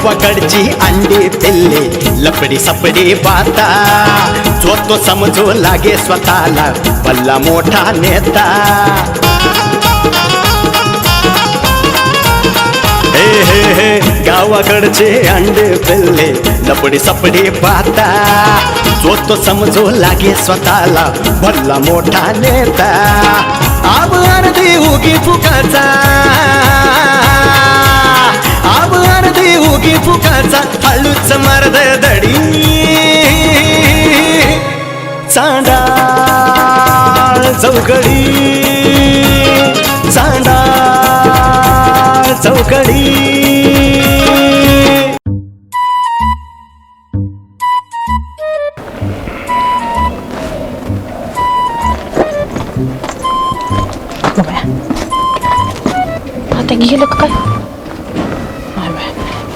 गावाकडची अंडी पिल्ले लपडी सपडी बाता जो तो समजू लागे स्वतःला भल्ला मोठा नेता हे हे हे गावाकडचे अंडे पिल्ले लपडी सपडी पाहता जो तो समजू लागे स्वतःला भल्ला मोठा नेता आब अर्धी उगी फुकाचा आब अर्धी उगी फुकाचा हळूच मर्द दडी चांडाळ चौकडी चांडाळ चौकडी आता गेलं काय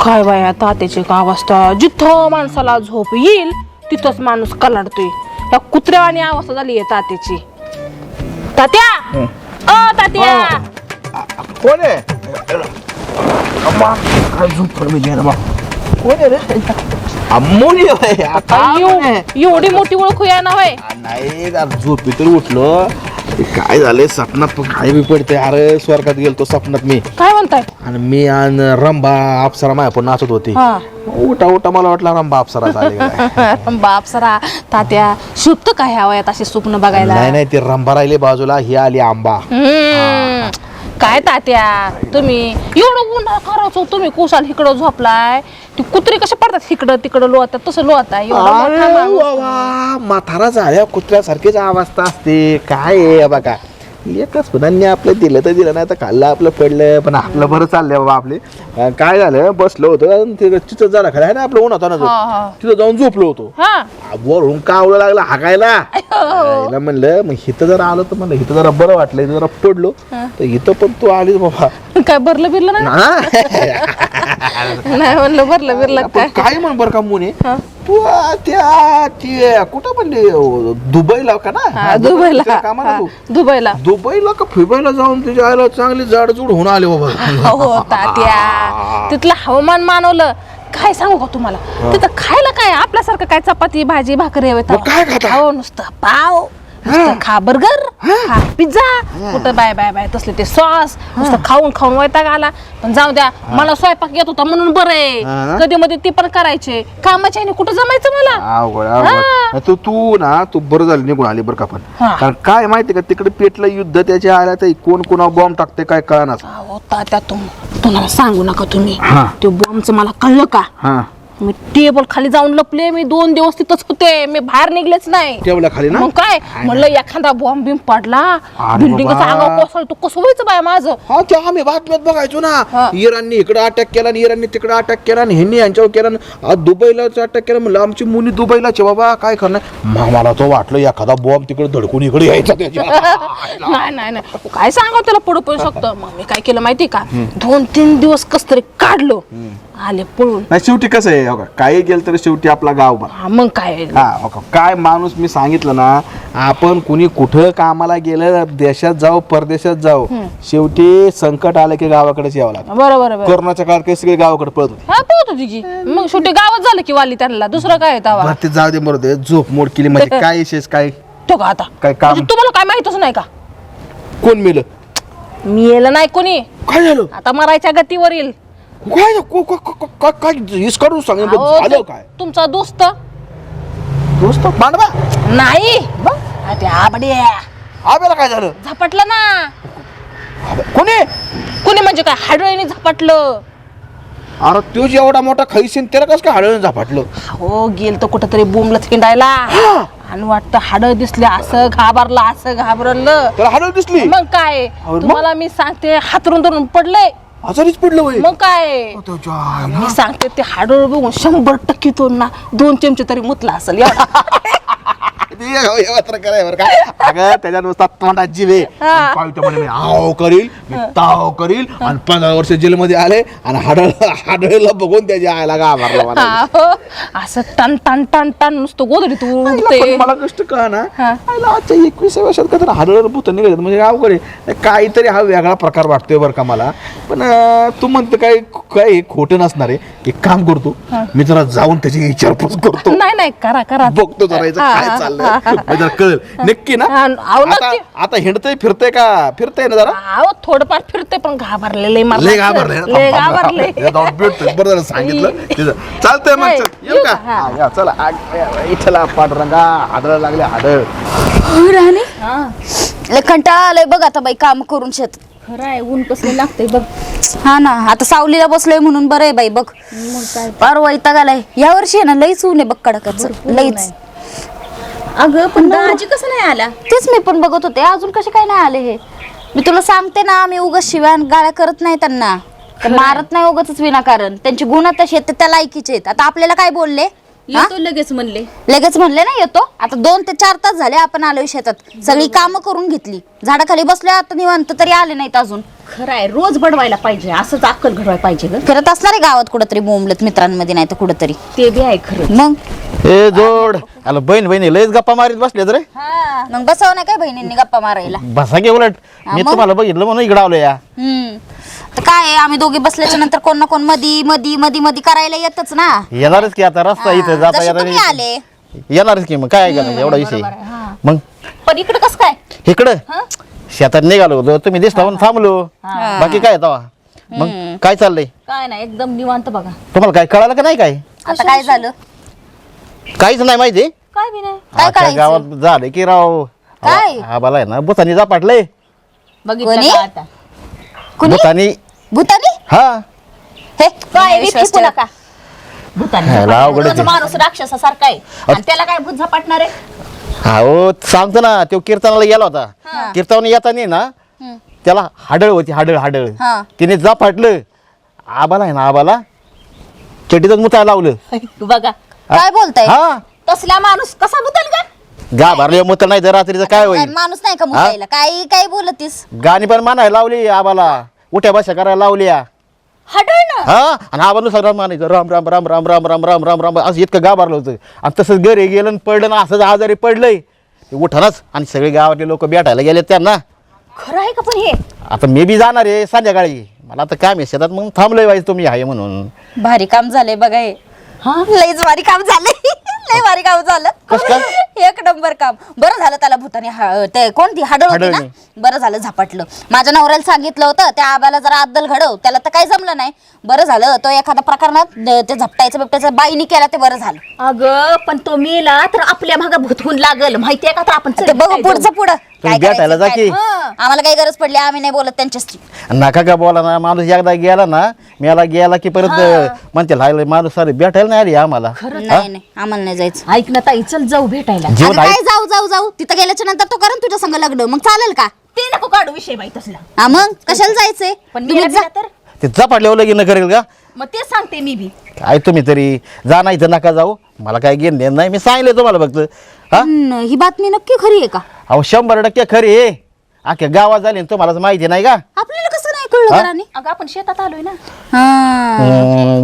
काय बाया तात्याची का अवस्था जिथं माणसाला झोप येईल तिथंच माणूस कलाडतोय या कुत्र्यावानी अवस्था झाली आहे तात्याची तात्या ओ तात्या कोण आहे काय झोप मी कोण आहे रे अमोली एवढी मोठी ओळखू या ना होय नाही झोपी तर उठलो काय झालंय स्वप्नात काय बी पडते अरे स्वर्गात गेलतो स्वप्नात मी काय म्हणताय आणि मी आणि रंभा अप्सरा माया पण नाचत होती उठा उठा मला वाटलं रंभा अप्सरा झाली बाप सरा तात्या शुभ काय ह्या वयात असे स्वप्न बघायला नाही नाही ती रंभा राहिली बाजूला ही आली आंबा काय तात्या तुम्ही एवढं उन्हा करायचो तुम्ही कुशाल इकडं झोपलाय ती कुत्री कशी पडतात इकडं तिकडं लोळतात तसं लोळताय म्हातारा झाल्या कुत्र्यासारखीच अवस्था असते काय आहे बघा एकच पुन्हा आपलं दिलं तर दिलं नाही तर खाल्लं आपलं पडलं पण आपलं बरं चाललंय बाबा आपले काय झालं बसलो होतो तिथं झाला खरं आहे ना आपलं उन्हात तिथं जाऊन झोपलो होतो वरून कावलं लागलं हाकायला म्हणलं मग इथं जरा आलो तर म्हणलं इथं जरा बरं वाटलं इथं जरा पडलो तर इथं पण तू आलीस बाबा काय भरलं बिरलं नाही म्हणलं भरलं बिरलं काय म्हण बरं का मुने तू त्या कुठं म्हणली दुबईला का ना दुबईला दुबईला का फिबाईला जाऊन तुझ्या आईला चांगली जाडजूड होऊन आले बाबा हो तात्या तिथलं हवामान मानवलं काय सांगू का तुम्हाला तिथं खायला काय आपल्यासारखं काय चपाती भाजी भाकरी काय खाता हो नुसतं पाव खा बर्गर खा पिझ्झा कुठं बाय बाय बाय तसले ते सॉस नुसतं खाऊन खाऊन वैताग आला पण जाऊ द्या मला स्वयंपाक येत होता म्हणून बरं आहे कधी मध्ये ते पण करायचे कामाच्या ह्याने कुठं जमायचं मला तू ना तू बरं झालं निघून आली बरं का पण कारण काय माहिती का तिकडे पेटलं युद्ध त्याच्या आल्या तर कोण कोणा बॉम्ब टाकते काय कळणार तात्या तुम्हाला सांगू नका तुम्ही ते बॉम्बचं मला कळलं का मी टेबल खाली जाऊन लपले मी 2 दिवस तिथंच होते मी बाहेर निघलेच नाही टेबल खाली ना मग काय म्हणलं एखादा बॉम्ब बिम पडला बिल्डिंगचा अंगावर कोसळतो कसं व्हायचं बाय माझं ते आम्ही बातम्यात बघायचो ना इराणनी इकडे अटॅक केला आणि इराणनी तिकडे अटॅक केला आणि ह्यांनी यांच्यावर केला आज दुबईला अटॅक केला म्हणलं आमची मुली दुबईलाच बाबा काय करणार मला तो वाटलं एखादा बॉम्ब तिकडे धडकून इकडे यायचा नाही नाही नाही काय सांगा त्याला पडू पण शकतं मग मी काय केलं माहिती का 2-3 दिवस कस तरी काढलो आले पळून शेवटी कसं आहे काय गेलं तर शेवटी आपला गाव मग काय काय माणूस मी सांगितलं ना आपण कुणी कुठं कामाला गेलं देशात जाऊ परदेशात जाऊ शेवटी संकट आलं की गावाकडेच यावं लागतं बरोबर कोरोनाच्या काळात काही सगळे गावाकडे पळत होते मग शेवटी गावात झालं की वाली त्यांना दुसरं काय ते जाऊ दे बरोबर झोप मोड केली म्हणजे काय विशेष काय तो का आता काय काम तुम्हाला काय माहितच नाही का कोण मेलं मेलं नाही कोणी काय झालं आता मरायच्या गतीवर येईल काय काढून सांगितलं काय तुमचा दोस्त मांडवा नाही आब्याला काय झालं झपटलं ना कोणी म्हणजे काय हाडळीने झपटलं अरे तो एवढा मोठा खैसेन त्याला कसं काय हाडळीने झपटलं हो गेल तर कुठंतरी बोंबला थिंडायला आणि वाटतं हाडळ दिसले असं घाबरलं त्याला हाडळ दिसली मग काय तुम्हाला मी सांगते हातरून धरून पडले आजारीच पडलं मग काय मी सांगते ते हाडळ बघून 100% तो ना 2 चमचे तरी मुतला असेल मात्र कराय बरं का अगं त्याच्या नुसता तोंडात जीव आहे पाहिजे म्हणे मी आव करील मी ताव करील आणि 15 वर्ष जेलमध्ये आले आणि हाडळला बघून त्याच्या आयला घाबरला मला हो, असं टन टन टन टन नुसतं गोधडीत उडते. पण मला गोष्ट कळा ना आजच्या 21व्या वर्षात का तर हाडळ भूत निघाले म्हणजे अवघड आहे काहीतरी हा वेगळा प्रकार वाटतोय बरं का मला पण तू म्हणतो काय खोटं नसणार आहे एक काम करतो मी जरा जाऊन त्याची विचारपूस करतो नाही नाही करा करा बघतो जरा याचं काय चाललंय जरा कळेल नक्की ना अहो, नक्की. आता हिंडतय फिरतय ना जरा अहो थोडंफार फिरते पण घाबरले लय मारलं. लय घाबरले ना? लय घाबरले. हे जाऊन भेटतोय बरं झालं सांगितलं तिथं चालतंय मग चल येऊ का हा, या, चला इथला पांडुरंगा हाडळ लागले हाडळ हो राणे लय कंटाळा आलाय बघ आता बाई काम करून शेत खरं आहे ऊन कसलं लागतंय बघ. हा ना आता सावलीला बसलोय म्हणून बरं आहे बाई बघ फार वैताग आलाय या वर्षी आहे ना लईच ऊन आहे बघ कडकाचं लईच अगं पण दाजी कसं नाही आला? तेच मी पण बघत होते अजून कसे काय नाही आले हे मी तुला सांगते ना मी उगाच शिव्या गाळ्या करत नाही त्यांना ते मारत नाही उगाच विनाकारण त्यांची गुण तसे आहेत त्या लायकीचे आहेत आता आपल्याला काय बोलले हा? येतो लगेच म्हणले. लगेच म्हणले ना येतो आता 2 ते 4 तास झाले आपण आलोय शेतात सगळी कामं करून घेतली झाडाखाली बसले आता निवांत तरी आले नाहीत अजून खरं आहे रोज बडवायला पाहिजे असंच अक्कल घडवायला पाहिजे ग. करत असणार आहे गावात कुठंतरी बोंबलत मित्रांमध्ये नाही तर कुठंतरी ते बी आहे खरं. मग ए जोड आला बहिणी लयच गप्पा मारीत बसले रे मग बसव ना काय बहिणींनी गप्पा मारायला बसा की उलट मी मग? तुम्हाला बघितलं म्हणून इकडे आलो या तर काय आहे, आम्ही दोघे बसल्याच्या नंतर कोण ना कोण मधी मधी मधी मधी करायला येतच ना येणारच की आता रस्ता इथे जाता जसे तुम्ही येता आले येणारच की मग काय करायचं एवढा विषय मग पण इकडे कसं काय? इकडं शेतात निघालो होतो तुम्ही दिसला म्हणून थांबलो बाकी काय तवा मग काय चाललंय काय नाही एकदम निवांत बघा. तुम्हाला काय कळालं का नाही काय आता काय झालं काहीच नाही माहिती काय बी नाही. काय अख्ख्या करायचं? गावात झाले की राव काय? आबाला आहे ना बुतानी जापाटलंय बघितलं कोणी? का आता? कुणी बुतानी भूतानी हा हे काय विश्वास विश्वास ठेवा. नका. भूतानी ह्याला अवघड रोज आहे. माणूस राक्षसासारखा आहे आणि त्याला काय भूत झपाटणार आहे? हो सांगतो ना तो कीर्तनाला गेला होता कीर्तन येताना ना त्याला हाडळ होती हाडळ हा. तिने जा फाटलं आबाला आहे ना आबाला चटीतच मुतायला लावलं बघा काय बोलताय हा तसला माणूस कसा भूताल का? गा भरले मुत नाही तर रात्रीचं काय होईल माणूस नाही का मुलायला काही काही बोलतीस गाणी पण म्हणायला लावली आबाला उठ्या भाषा करायला लावली हटळ ना. हा आणि आबानुसार राम म्हणायचं राम राम राम राम राम राम राम राम राम असं इतकं गाभारलं होतं आणि तसंच घरी गेलं आणि पडलं ना असंच आजारी पडलंय ते उठानच आणि सगळे गावातले लोक भेटायला गेले त्यांना खरं आहे का पण हे? आता मी बी जाणार आहे संध्याकाळी मला आता काम आहे शेतात मग थांबलोय वाईज तुम्ही आहे म्हणून भारी काम झालंय बघा हे लईच भारी काम झालंय लय भारी काम झालं कसं काय? 1 नंबर काम बरं झालं त्याला भूताने ते कोणती हाडळ होती ना हाडळणी. बरं झालं झपाटलं माझ्या नवऱ्याला सांगितलं होतं त्या आबाला जरा अद्दल घडव त्याला तर काही जमलं नाही बरं झालं तो एखाद्या प्रकरणात ते झपटायचं बिपटायचं बाईनी केला ते बरं झालं अगं पण तो मेला तर आपल्या भागा भूतहून लागल माहितीये का? तर आपण ते चल बघू काय पुढचं जाऊ. पुढं काय भेटायला जा करायचं, की. काय- आम्हाला काही गरज पडली आम्ही नाही बोलत त्यांच्याशी नका का बोला ना माणूस एकदा गेला ना मेला गेला की परत म्हणते लायला माणूस सारे भेटायला नाही आली आम्हाला नाही नाही आम्हाला नाही जायचं ऐक ना ताई चल जाऊ भेटायला. जीवन आता आहे काय जाऊ जाऊ जाऊ तिथं गेल्याच्या नंतर तो करण तुझ्या संग लग्न मग चालेल का ते नको काढू विषय बाई तसला. हा मग कशाला जायचंय पण तुम्ही मेला जा. तर ते झपाटल्यावर लगीन करेल का मग तेच सांगते मी बी. काय तुम्ही तरी जा नाही तर नका जाऊ मला काय घेणं देणं नाही मी सांगितलं तुम्हाला फक्त हा ही बातमी नक्की खरी आहे का अहो 100% खरी आहे अख्ख्या गावात झाली आणि तुम्हाला माहिती नाही का आपल्याला कसं नाही कळलं घराने अगं आपण शेतात आलोय ना.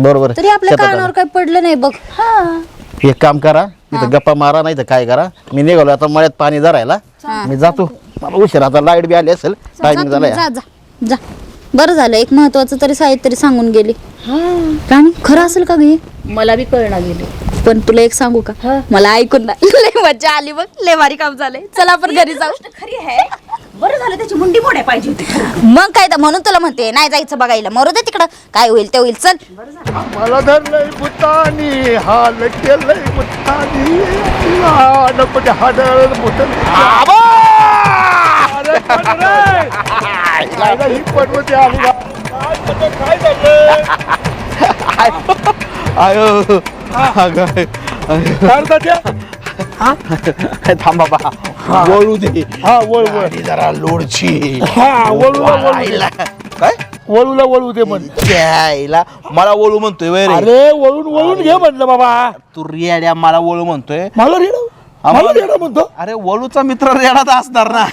बरोबर तरी आपल्या शेतात कानावर काही पडलं नाही बघ आलं. एक काम करा इथं गप्पा मारा नाही तर काय करा मी निघालो आता मळ्यात पाणी धरायला मी जातो मला उशीर आता लाईट बी आली असेल जा टायमिंग तुम्ही, झालाय जा जा जा बरं झालं एक महत्वाचं तरी साहित्य तरी सांगून गेली राणी खरं असेल का गे मला बी कळणार गेले. पण तुला एक सांगू का मला ऐकून ना लय मजा आली बघ लय भारी काम झालंय चला आपण घरी जाऊ गोष्ट खरी आहे. बरं झालं त्याची मुंडी मोड्या पाहिजे होती. मग काय तर म्हणून तुला म्हणते नाही जायचं बघायला मरू दे तिकडं काय होईल ते होईल चल मला धरलंय बुतानी हाल केलंय बुतानी नको ते हाडळ बुतन ही पडवती आली आयो थांबा बा वळू दे हा वळू जरा लोडची काय वळूला वळू दे म्हण द्यायला मला वळू म्हणतोय वय रे अरे वळून वळून घे म्हटलं बाबा तू रेड्या मला वळू म्हणतोय मला रेड मला येडा म्हणतो. अरे वळूचा मित्र रेडाच असणार ना.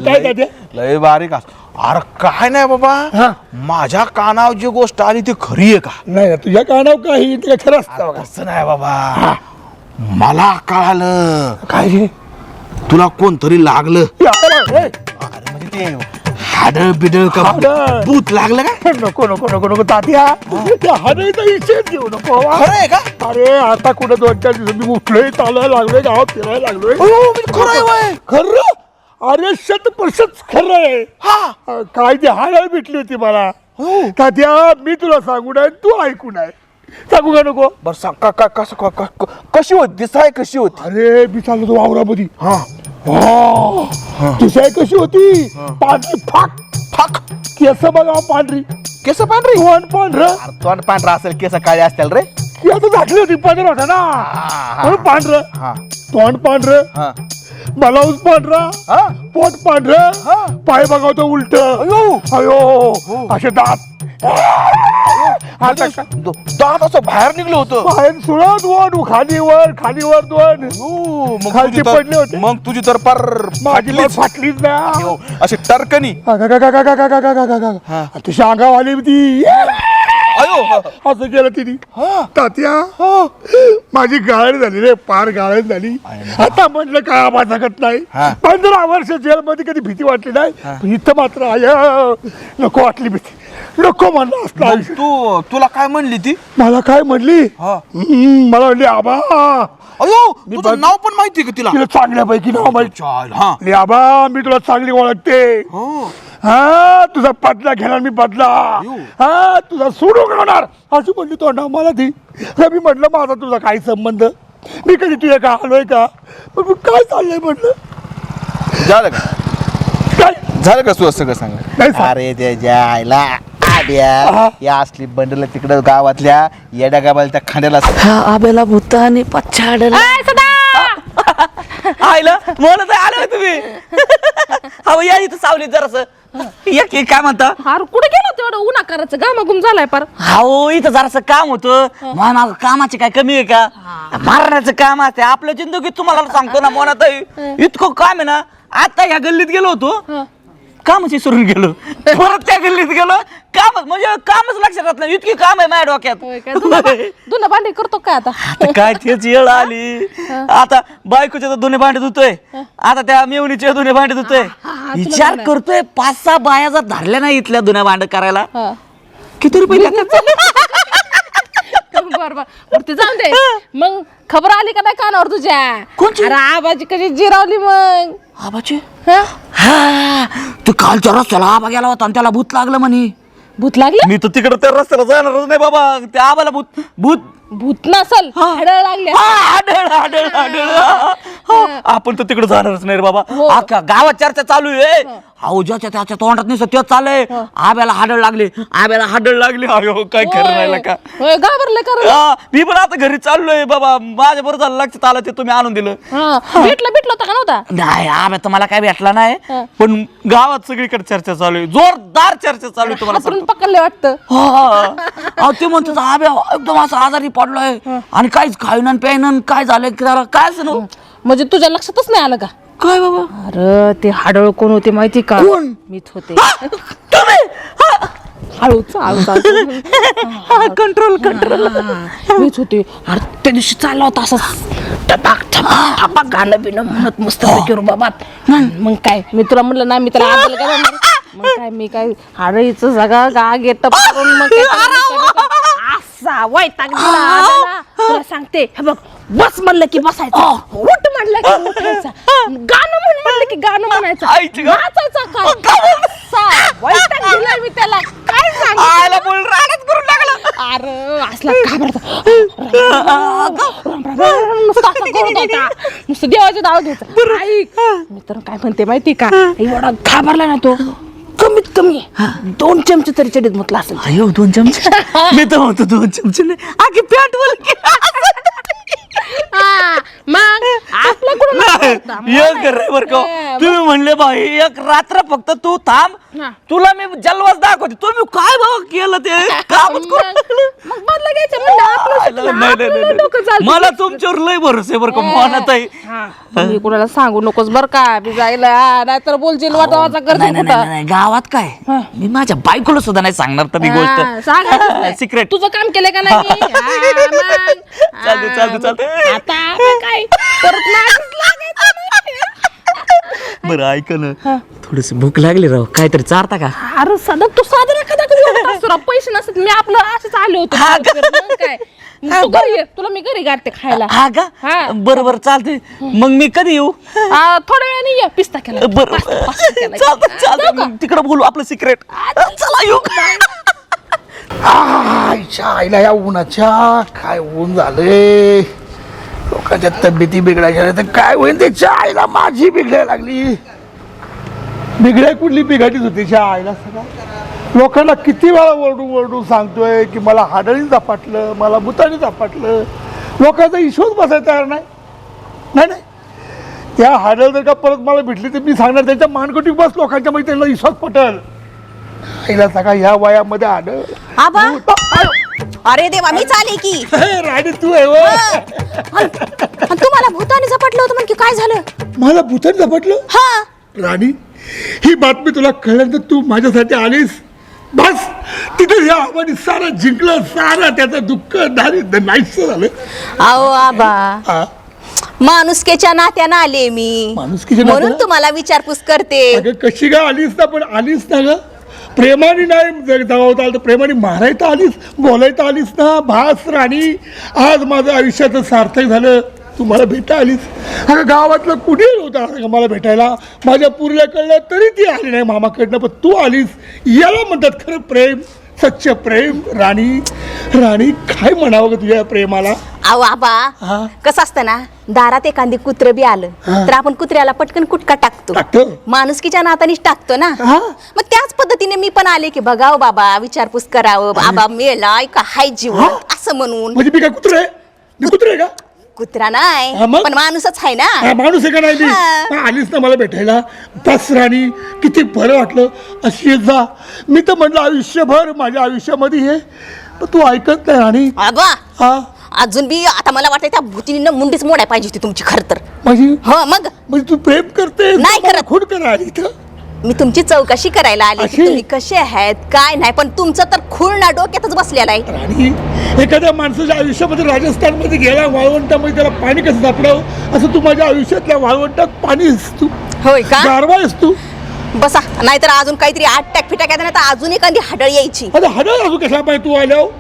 काय काय ते? लय बारीक अरे काय नाही बाबा, माझ्या कानावर जी गोष्ट आली ती खरी आहे का? नाही तुझ्या कानावर काही ते खरं असतं का? असं नाही बाबा, मला कळालं काय रे? तुला कोणतरी लागलं. ए, अरे म्हणजे ते हाडळ बिडळ का हाडं. भूत लागलं का? नको नको नको नको तात्या, त्या हाडाचा विषय घेऊ नको बा. खरं आहे का? अरे आता कुठे 2-4 दिवस मी उठलोय, चालायला लागलोय, गावात फिरायला लागलोय. खरं आहे वय. खरं? अरे 100% खरं आहे. हा काय ती हाडळ भेटली होती मला. तात्या मी तुला सांगू नाही, तू ऐकू नाही. सांगू का नको? बर सांग कशी होती दिसाय कशी होती? अरे मी चाललो तो वावरामध्ये. दिसाय कशी होती? पांढरी फाक फाक केस बघा, पांढरी केस पांढरी. तोंड पांढरं, तोंड पांढरा असेल केस काळे असतील रे. केस झाकली होती, पांढरं होता ना म्हणून पांढरं. हा तोंड पांढरं, हा ब्लाऊज पांढरा, हा पोट पांढरं, पाय बघावतो उलट, अयो असे दात, दात असं बाहेर निघलं होतं. बाहेर सुळत दोन, खालीवर खालीवर दोन, खालची पडले होते. मग तुझी तर पर माझी मग फाटलीच ना. अशी टरकनी. तुझ्या अंगावाली ती अयो असं केलं तिने. तात्या माझी गाळ झाली रे, पार गाळ झाली. आता म्हटलं काय आवाज लागत नाही. 15 वर्ष जेलमध्ये कधी भीती वाटली नाही, पण इथं मात्र आय नको वाटली भीती. नको म्हणलं असतं. तुला काय म्हणली ती? मला काय म्हणली? मला म्हणली आबा. अयो तुझं नाव पण माहिती का तिला? तिला चांगल्यापैकी नाव माहिती. हा आबा मी तुला चांगली ओळखते. हा तुझा बदला घेणार मी, बदला. हा तुझा सोडून होणार अशी म्हणली तोंडा मला ती. मी म्हटलं माझा तुझा काही संबंध, मी कधी तुझ्या का आलोय का? पण काय चाललंय म्हटलं. झालं का? काय झालं का तू सगळं सांग? नाही सांग. अरे त्याच्या आईला आड्या या असली बंडल तिकडं गावातल्या येड्या गावाला त्या खांद्याला आबेला भूत आणि पच्छाडला. आयला मला तर आलं तुम्ही. हा या इथं सावलीत जरास काय म्हणता? अरे कुठे गेलो तेवढं उन्हा करायचं गामागुम झालाय पार. हो इथं जरासं काम होतं. माझं कामाची काय कमी आहे का? मारण्याचं काम असते आपल्या जिंदगीत. तुम्हाला सांगतो ना मोनात इतकं काम आहे ना. आता या गल्लीत गेलो होतो, कामच विसरून गेलो. परत त्या गल्लीत गेलो, कामच म्हणजे कामच लक्षात राहत नाही. इतकी काम आहे माझ्या डोक्यात. धुणं भांडी करतो काय आता? आता काय तेच येळ आली. आता बायकोच्या धुणे भांडे धुतोय, आता त्या मेवणीचे धुणे भांडे धुतोय. विचार करतोय 5-6 बाया जर धरल्या नाही इथल्या धुण्या भांड करायला किती रुपये लागतात? बरं ते जाऊन दे. मग खबर आली का नाही कानावर तुझ्या? कोणची? अरे आबाजी कशी जिरावली मग. आबाची हा तू कालच्या रस्त्याला आबा गेला होता आणि त्याला भूत लागलं म्हणे. भूत लागलं? मी तर तिकडे त्या रस्त्याला जाणारच नाही बाबा. त्या आबाला भूत भूत भूत नसल, हाडळ लागली. आपण तर तिकडे जाणारच नाही रे बाबा. अख्ख्या गावात चर्चा चालू आहे. अहो ज्याच्या त्याच्या तोंडात नाही तेच चाललंय. आब्याला हाडळ लागले, आब्याला हाडळ लागले. अयो काय खरं राहिलं का? घाबरले कर. मी पण आता घरी चाललोय बाबा. माझ्या बरोबर झालं लक्षात आलं ते तुम्ही आणून दिलं. भेटलं होता का नव्हता? नाही आब्या तर मला काय भेटला नाही, पण गावात सगळीकडे चर्चा चालू आहे. जोरदार चर्चा चालू आहे तुम्हाला सांगतो. पकडले वाटतं. अहो ते म्हणतो आब्या एकदम असं आजारी पडलोय आणि काहीच खाईन प्यायन. काय झालंय त्याला काय असं? म्हणजे तुझ्या लक्षातच नाही आलं का? काय बाबा? अरे ते हाडळ कोण होते माहिती का? मीच होते. हळूच कंट्रोल मीच होते. अरे त्या दिवशी चालला होता असं टपाक टपाक टपाक गाणं बिणं म्हणत मस्त बाबा. मग काय मी तुला म्हणलं ना, मी त्याला आदल का जाणार? मग काय मी काय हाडळीचं जागा गा घेत करून मग असा वैताग दिला आम्हाला. तुला सांगते हे बघ, बस म्हणलं की बसायचं, उठ म्हणलं की उठायचं, गाणं म्हणलं की गाणं म्हणायचं, नाचायचं काय. वैताग दिला मी त्याला. काय सांगायला बोल रानात करून लागला. अरे असला घाबरता नुसतं असं करत होता. नुसतं देवाचे नाव घ्यायचं. ऐक मी तर काय म्हणते माहिती का, एवढा घाबरला ना तो, कमीत कमी 2 चमचे तरी चडीत म्हटलं असेल. अयो 2 चमचे? मी तर म्हणतो 2 चमचे नाही, आखी पॅट बोल. हा, मग आपलं कुठं नसतं. एक रे बर का तुम्ही म्हणले बाई एक रात्र फक्त तू थांब हा. तुला मी जल्वास दाखवते तुम्ही काय भाऊ केलं ते कामच करून टाकलं. मग बदला घ्यायचं म्हणलं आपलं सुटलं, नाही, नाही, आपलं नाही, डोकं नाही. चालतं. मला तुमच्यावर लय भरोसे बरं का मनात आहे हा, तुम्ही कुणाला सांगू नकोस बर का मी जायला नाहीतर बोलशील वाचा नाही, करशील नाही, कुठं नाही, नाही, गावात काय मी माझ्या बायकोला सुद्धा नाही सांगणार तर ही सांगायचंच गोष्ट नाही. सिक्रेट तुझं काम केलं का नाही मी? हा, मग. चालतंय, चालतंय, चालतंय. आता काय परत नादच लागायचं नाही. बरं ऐक ना थोडस भूक लागली राव काहीतरी चारता का अरे सदा तू साजरा कदा कधी पैसे नसत मी आपलं असंच आले होते हा का? मग काय मग तू घरी ये, तुला मी घरी गाठते खायला हा का हा. बरं बरं चालते मग मी कधी येऊ थोड्या वेळाने ये पिस्ता केला बरं चालतं चालतं मग तिकडं बोलू आपलं सिक्रेट चला येऊ आईच्या आईला या उन्हाच्या काय ऊन झाले लोकांच्या तब्येती बिघडायच्या तर काय होईल त्याच्या आईला माझी बिघडायला लागली बिघडाय कुठली बिघाडीच होती त्या आईला सगळं लोकांना किती वेळा ओरडून सांगतोय की मला हाडळी झपाटलं मला भुताणी झपाटलं लोकांचा विश्वास बसायला तयार नाही नाही त्या हाडळ जर का परत मला भेटली तर मी सांगणार त्यांच्या मानकटी बस लोकांच्या मध्ये त्यांना विश्वास पटल आईला सगळा ह्या वयामध्ये हाडळ आबा अरे देवा मी चाले की राणी तू आहे व. आणि तुम्हाला भूताने झपटलं होतं म्हणजे काय झालं मला भूतान झपटलं हा राणी ही बातमी तुला कळल्यानंतर तू माझ्यासाठी आलीस बस तिथे या आव्हाने सारं जिंकलं सारं त्याचं दुःख नाहीच झालं अहो आबा हा. माणुसकेच्या नात्यानं आले मी माणुसकीच्या म्हणून नात्यानं? तुम्हाला विचारपूस करते अगं कशी काय आलीस ना पण आलीस ना ग प्रेमाने नाही जावं आलं तर प्रेमाने मारायला आलीस बोलायला आलीस ना भास राणी आज माझं आयुष्याचं सार्थक झालं तू मला भेटा आलीस अगं गावातलं कुणी नव्हतं मला भेटायला माझ्या पुरल्या कळलं तरी ती आली नाही मामाकडनं पण तू आलीस याला म्हणतात खरं प्रेम सच्च प्रेम राणी राणी काय म्हणावं ग तुझ्या प्रेमाला अहो आबा हा. कसं असतं ना दारात एखादी कुत्र बी आलं हा. तर आपण कुत्र्याला पटकन कुटका टाकतो टाकतो. माणुसकीच्या नातानीच टाकतो ना हा. मग त्याच पद्धतीने मी पण आले की बघावं बाबा विचारपूस करावं बाबा मेलाय का हाय जीवन हा. असं म्हणून म्हणजे मी काय कुत्र आहे मी कुत्र आहे का कुत्रा हा, नाही मग? पण माणूसच आहे ना हा, माणूस आहे का नाही मी हा. हा, आलीस ना मला भेटायला बस राणी किती बरं वाटलं अशी जा मी तर म्हटलं आयुष्यभर माझ्या आयुष्यामध्ये हे पण तू ऐकत नाही राणी आबा हा अजून बी आता मला वाटतं त्या भूतीने मुंडीच मोडाय पाहिजे होती तुमची खर तर माझी हो मग म्हणजे तू प्रेम करते नाही करत. खून करा आली इथं मी तुमची चौकशी करायला आली की अशी? तुम्ही कसे आहेत काय नाही पण तुमचं तर खूळ ना डोक्यातच बसलेला आहे राणी एखाद्या माणसाच्या आयुष्यामध्ये राजस्थानमध्ये गेला वाळवंटामध्ये त्याला पाणी कसं सापडावं असं तू माझ्या आयुष्यातल्या वाळवंटात पाणी आहेस तू होय का गारवा आहेस तू बसा नाहीतर अजून काहीतरी आटॅक फिटॅक येतात नाही तर अजून एखादी हडळ यायची आता हडळ असू कशा पाहिजे तू आल्यावर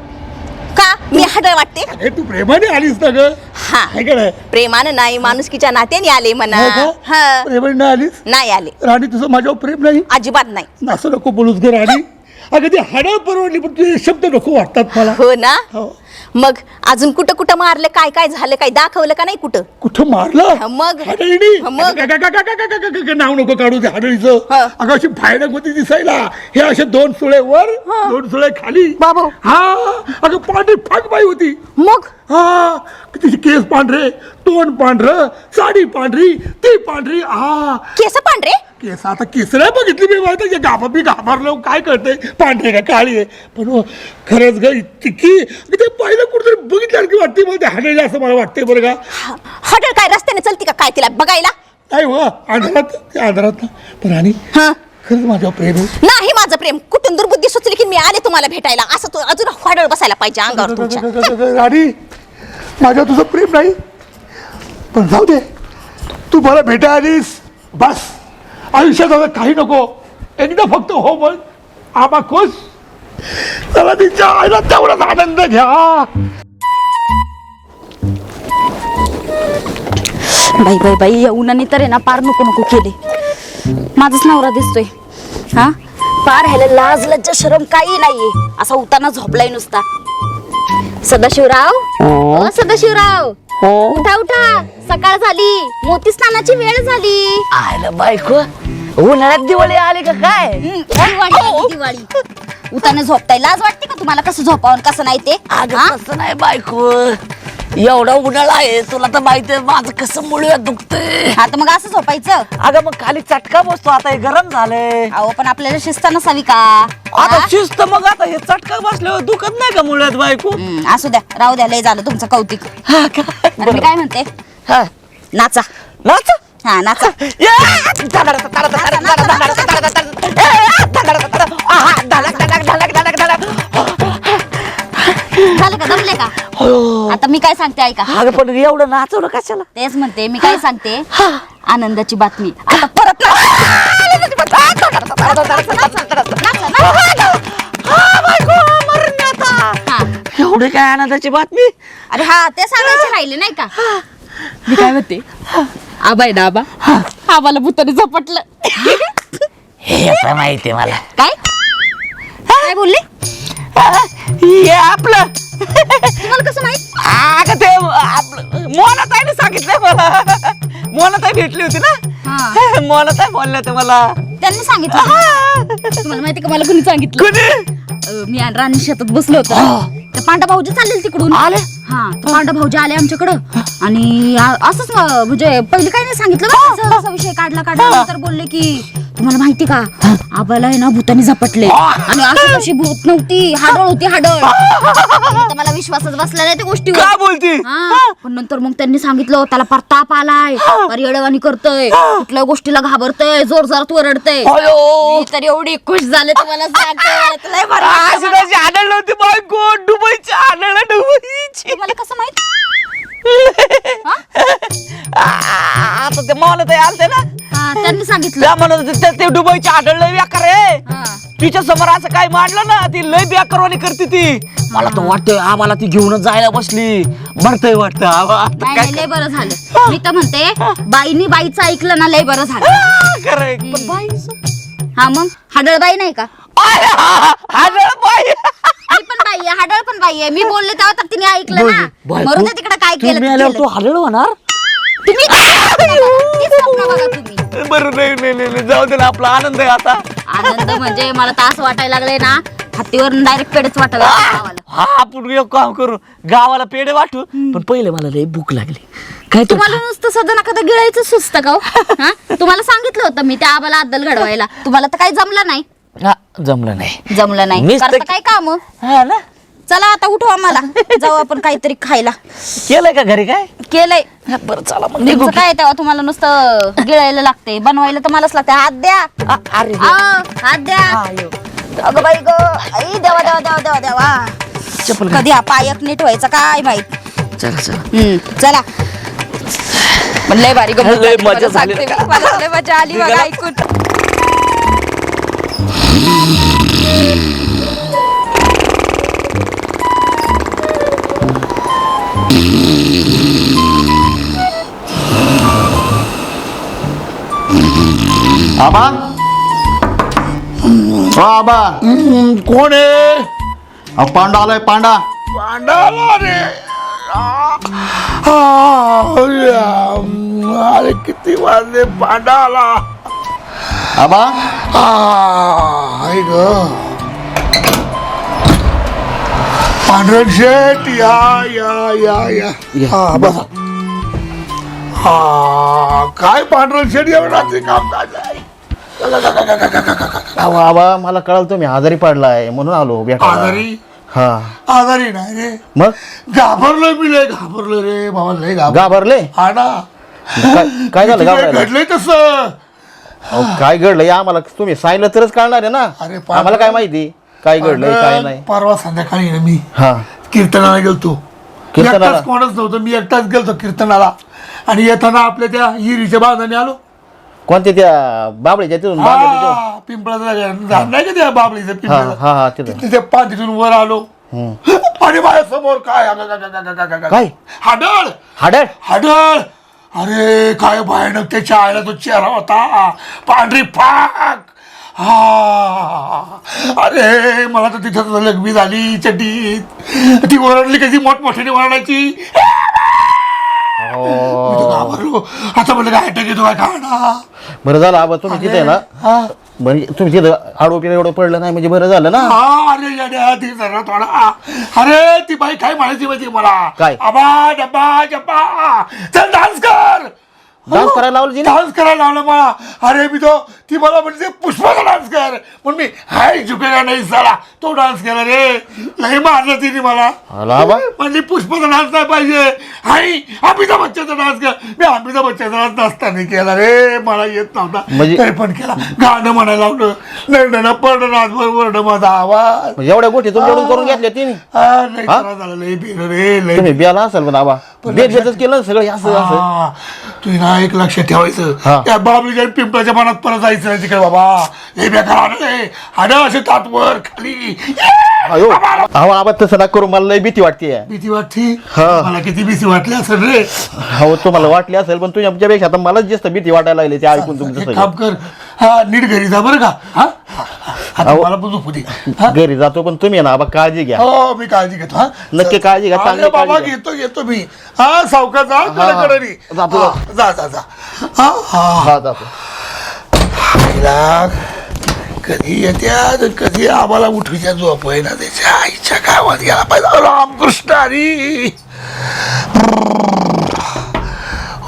का मी हडळ वाटते अरे तू प्रेमाने आलीस ना ग हा आहे का नाही प्रेमानं नाही माणुसकीच्या नात्याने आले म्हणा हो का? हा प्रेमाने नाही आलीस नाही आले राणी तुझं माझ्यावर प्रेम नाही अजिबात नाही असं नको बोलूस ग राणी अगं ती हडळ परवडली पण तुझे शब्द नको वाटतात मला हो ना हो. मग अजून कुठं कुठं मारलं काय काय झालं काय दाखवलं का नाही कुठं कुठं मारलं हा, मग? हडळीनी हा, मग? नाव नको काढू ते हडळीचं हा. अगं अशी भयानक होती दिसायला हे असे 2 सुळे वर 2 सुळे खाली बाबू. हा अगं पांढरी फाक बाई होती मग हा तिचे केस पांढरे तोंड पांढरं साडी पांढरी ती पांढरी हा केस पांढरे केस आता केस नाही बघितली मी माहिती मी घाबरलो काय कळतंय पांढरे का काळी आहे पण हो, खरंच ग इतकी ते पहिलं कुठेतरी बघितल्यासारखी वाटते मला ते हाडायला असं मला वाटतंय बरं का हडळ काय रस्त्याने चलती का काय तिला बघायला नाही हो अंधारात ते अंधारात पण आणि हा खरंच माझ्या प्रेम आहे नाही माझं प्रेम कुठून दुर्बुद्धी सुचली की मी आले तुम्हाला भेटायला असं तो अजून हडळ बसायला पाहिजे अंगावर तुमच्या राणी माझ्या तुझं प्रेम नाही पण जाऊ दे तू मला भेटा आलीस बस आयुष्यात आता काही नको एकदा फक्त हो बोल आबा खुश चला तिच्या आईला तेवढाच आनंद घ्या बाई बाई बाई या उन्हाने तर आहे ना पार नको नको केले माझाच नवरा दिसतोय हा पार ह्याला लाज लज्जा शरम काही नाहीये असा उताना झोपलाय नुसता सदाशिवराव ओ सदाशिवराव उठा उठा सकाळ झाली मोती स्नानाची वेळ झाली आयला बायको उन्हाळ्यात दिवाळी आली का काय दिवाळी आली, दिवाळी उताना झोपताय लाज वाटते का तुम्हाला कसं झोपावं आणि कसं नाही ते अगं हा? तसं नाही बायको एवढा उन्हाळा आहे तुला तर माहिती आहे माझं कसं मुळव्यात दुखतंय. हा तर मग असं झोपायचं. अगं मग खाली चटका बसतो आता हे गरम झालंय. अहो पण आपल्याला शिस्त नसावी का? आता शिस्त मग आता हे चटका बसल्यावर दुखत नाही का मुळव्यात बायको? असू द्या, राहू द्या, लय झालं तुमचं कौतिक. हा का? आणि मी काय म्हणते, हा. नाचा. नाच. हा नाचा. झालं का, दमले का? आता मी काय सांगते ऐका. अगं पण एवढं नाचवलं कशाला? तेच म्हणते, मी काय सांगते, आनंदाची बातमी. आता परत एवढे काय आनंदाची बातमी? अरे हा ते सांगायचे राहिले नाही का. मी काय म्हणते, आबा आहे ना, आबा आबाला भूताने झपटलं. हे आता माहिती मला. काय काय बोलले? हे आपलं तुम्हाला कसं माहित? अगं ते आपलं मोनाताईने सांगितलंय मला. मोनाताई भेटली होती ना, मोनाताई बोलल्या ते मला. त्यांनी सांगितलं. तुम्हाला माहिती का मला कोणी सांगितलं? कोणी? मी आणि राणी शेतात बसलो होतो. तर पांडा भाऊजी चालले तिकडून आले? हा तर पांडा भाऊजी आले आमच्याकडं आणि असंच म्हणजे पहिले काही नाही सांगितलं बरं, असा विषय काढला नंतर बोलले की तुम्हाला माहिती का आबाला आहे ना भूतानी झपटले आणि अशी कशी भूत नव्हती, हाडळ होती, हाडळ. तर मला विश्वासच बसला नाही त्या गोष्टीवर. काय बोलती? हा, पण नंतर मग त्यांनी सांगितलं त्याला परताप आलाय, येडवानी करतोय, कुठल्या गोष्टीला घाबरतय, जोर जोरात ओरडतय. मी तर एवढी खुश झाले तुम्हाला सांगते. लय भारी वाटलं मला. आढळ नव्हती बायको, डुबईची आढळ, डुबईची. तुम्हाला कसं माहित? आता ते मोनाताई आलते ना, हा, त्यांनी सांगितलं. त्या म्हणत होते ते डुबईची आढळ लय बेकार आहे. तिच्या समोर असं काय मांडलं ना ती लय बेकारवाणी करते ती. मला तर वाटतंय आम्हाला ती घेऊनच जायला बसली. भरतय वाटतं नाही नाही, लय बरं झालं. मी तर म्हणते बाईनी बाईचं ऐकलं ना, लय बरं झालं. खरंय. पण बाईचं हा मग हाडळ बाई नाही का? आढळ बाई. मी पण बाई आहे, हाडळ पण बाई आहे. मी बोलले तेव्हा तर तिने ऐकलं ना. मरू दे तिकडे काय केलं तुम्ही ते आल्यावर केलं. तो हाडळ होणार? तुम्ही तीच स्वप्न बघा तुम्ही. बरं नाही जाऊ दे ना, आपला आनंद आहे आता. आनंद म्हणजे मला तर असं वाटायला लागले ना, हत्तीवर डायरेक्ट पेडच वाटायला लागलं. हा आपण एक काम करू, गावाला पेढे वाटू. पण पहिले मला लय भूक लागली. काय तुम्हाला नुसतं सदना कदा गिळायचं सुचतं का हो? हा? तुम्हाला सांगितलं होतं मी त्या आबाला अद्दल घडवायला, तुम्हाला तर काही जमलं नाही. जमलं नाही. जमलं नाही. नुसतं- करता काय काम? हा ना. चला आता उठवा मला, जाऊ आपण काहीतरी खायला. केलंय का घरी काय? केलंय. बरं चला मग तुमचं काय तेव्हा तुम्हाला नुसतं गिळायला लागते, बनवायला तर मलाच लागते. हात द्या. अरे हात द्या. अगं बाई ग, आई देवा देवा देवा देवा देवा. चप्पल कधी हा पायक नीट व्हायचा काय माहित. चला. चला. पण लय भारी गंमत लय झाली, मजा मला झाली. सांगते मी. मला लय मजा आली बघा ऐकून. आबा हो आबा. कोण आहे? अहो, पांडा आलाय, पांडा. पांडाला रे. अरे किती वाजले पांडाला. आबा आई ग पांढरण शेट, या या या या. हा बसा. हा काय पांढरण शेट एवढं रात्री काम काय? अहो आबा मला कळलं तुम्ही आजारी पडलाय म्हणून आलो भेटायला. आजारी? हा. आजारी नाही रे, मग घाबरलोय मी, लय घाबरलो रे बाबा, लय घाबरले? हा ना. काय झालं घाबरायला? घडलंय तसं. अहो, काय घडलंय आम्हाला तुम्ही सांगितलं तरच कळणार आहे ना. अरे आम्हाला काय माहिती काय घडलंय काय नाही. परवा संध्याकाळी ना मी हा कीर्तनाला गेलतो. कीर्तनाला? एकटाच कोणच नव्हतं, मी एकटाच गेलतो कीर्तनाला. आणि येताना आपल्या त्या हिरीच्या बांधाने आलो. कोणत्या त्या बाबळीच्या तिथून बांधलं तिथून? हा, पिंपळाचं झाड नाही का त्या बाबळीचं हा पिंपळाचं? हा हा तिथून. तिथे तिथून वर आलो. आणि माझ्या समोर काय काय? हाडळ हाडळ? हाडळ. अरे काय भयानक त्याच्या आईला तो चेहरा होता, पांढरी फाक. हा अरे मला तर तिथं लग्बी झाली चड्डीत. ती ओरडली कशी मोठमोठ्याने ओरडायची. मी तर घाबरलो. आता म्हणलं काय अटॅक येतो काय खाणा. बरं झालं आबा तुम्ही तिथे ना. म्हणजे तुम्ही तिथं आडोपीला एवढं पडलं नाही म्हणजे बरं झालं ना. हा अरे येड्या, ती जरा थोडा अरे ती बाई काय म्हणायची माहिती मला काय? आबा डब्बा जब्बा चल डान्स कर. डान्स करायला लावलं तिने? डान्स करायला लावलं मला. अरे मी तो ती मला म्हणजे पुष्पाचा डान्स कर पण मी हाय झुकेगा नाही साला तो डान्स केला रे. लय मारलं तिने मला. आला बा. म्हणजे पुष्पाचा डान्स नाही पाहिजे हाय अमिताभ बच्चनचा डान्स कर. मी अमिताभ बच्चनचा डान्स नसताना केला रे. मला येत नव्हता म्हणजे- तरी पण केला. गाणं म्हणायला लावलं लढणं पडणं नाचभर वरडं माझा आवाज. म्हणजे एवढ्या गोष्टी तुमच्याकडून करून घेतल्या तिने. हा, लय त्रास झाला लय बेर रे लय. तुम्ही बियाला असेल पण आबा बेच केलं ना सगळं असं असं. हा, तू ना एक लक्ष ठेवायचं हा. त्या बाबलीच्या पिंपळाच्या मनात परत जायचं नाही तिकडे बाबा. हे बेकार हाड असे ताटवर खाली. अयो अहो आबा तसं ना करू मला लय भीती वाटते. भीती वाटती हा. मला किती भीती वाटली असेल रे. हो तुम्हाला वाटली असेल पण तुमच्यापेक्षा आता मलाच जास्त भीती वाटायला लागली ते ऐकून तुमचं एक सगळं. काम कर हा नीट घरी जा बरं का. हा आता अहो. मला पण झोपू दे. हा? घरी जातो पण तुम्ही ना आबा काळजी घ्या. हो मी काळजी घेतो. हा नक्की काळजी घ्या, चांगली अरे बाबा काळजी घ्या. घेतो घेतो मी. हा सावकार जा कडे जातो. जा जा जा. हा हा हा जातो. आईला कधी येत्या कधी आम्हाला उठवीच्या झोप आहे ना त्याच्या आईच्या गावात गेला पाहिजे. रामकृष्ण हरी.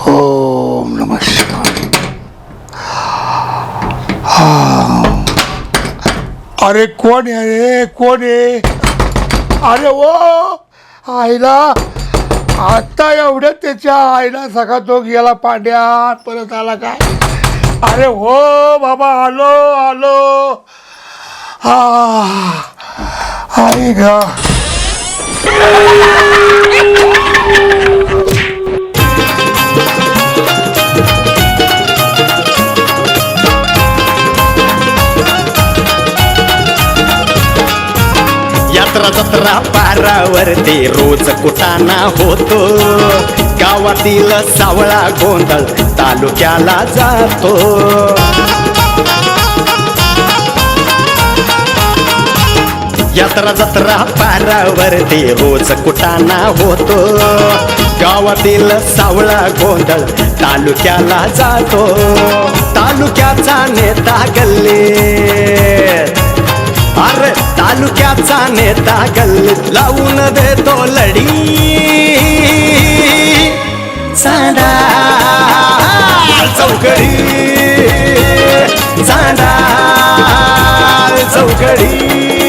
ओम नमः शिवाय. अरे कोण आहे रे कोण आहे. अरे ओ आईला आता एवढ्या त्याच्या आईला सगळा तो गेला पांड्या परत आला काय. अरे हो बाबा आलो आलो. हा आई ग यात्रा जत्रा पारावरती रोज कुटाणा होतो. गावातील सावळा गोंधळ तालुक्याला जातो. यात्रा जत्रा पारावरती रोज कुटाणा होतो. गावातील सावळा गोंधळ तालुक्याला जातो. तालुक्याचा नेता गल्लीत अरे तालुक्याचा नेता गल्लीत लावून देतो लढी. चांडा चौकडी चांडा चौकडी.